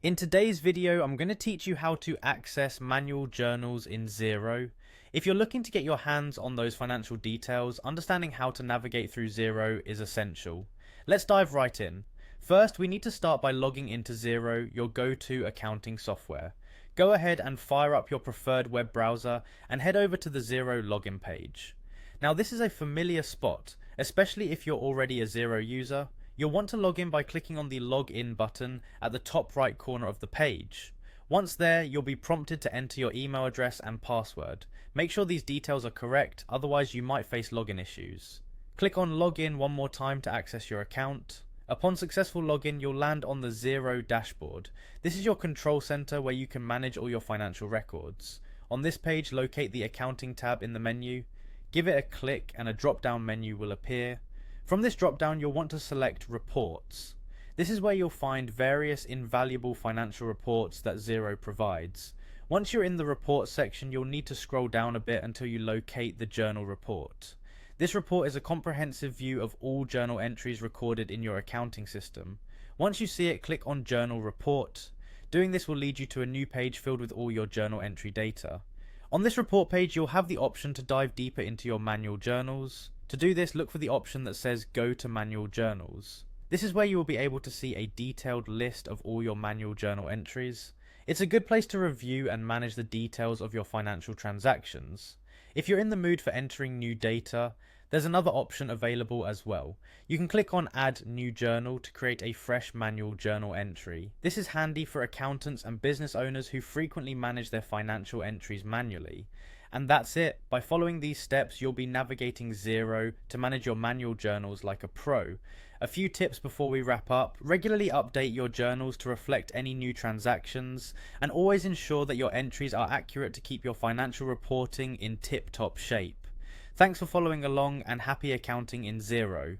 In today's video, I'm going to teach you how to access manual journals in Xero. If you're looking to get your hands on those financial details, understanding how to navigate through Xero is essential. Let's dive right in. First, we need to start by logging into Xero, your go-to accounting software. Go ahead and fire up your preferred web browser and head over to the Xero login page. Now, this is a familiar spot, especially if you're already a Xero user. You'll want to log in by clicking on the login button at the top right corner of the page. Once there, you'll be prompted to enter your email address and password. Make sure these details are correct, otherwise you might face login issues. Click on login one more time to access your account. Upon successful login, you'll land on the Xero dashboard. This is your control center where you can manage all your financial records. On this page, locate the accounting tab in the menu. Give it a click and a drop-down menu will appear. From this drop-down, you'll want to select Reports. This is where you'll find various invaluable financial reports that Xero provides. Once you're in the Reports section, you'll need to scroll down a bit until you locate the Journal report. This report is a comprehensive view of all journal entries recorded in your accounting system. Once you see it, click on Journal Report. Doing this will lead you to a new page filled with all your journal entry data. On this report page, you'll have the option to dive deeper into your manual journals. To do this, look for the option that says Go to Manual Journals. This is where you will be able to see a detailed list of all your manual journal entries. It's a good place to review and manage the details of your financial transactions. If you're in the mood for entering new data, there's another option available as well. You can click on Add New Journal to create a fresh manual journal entry. This is handy for accountants and business owners who frequently manage their financial entries manually. And that's it. By following these steps, you'll be navigating Xero to manage your manual journals like a pro. A few tips before we wrap up: regularly update your journals to reflect any new transactions, and always ensure that your entries are accurate to keep your financial reporting in tip-top shape. Thanks for following along, and happy accounting in Xero.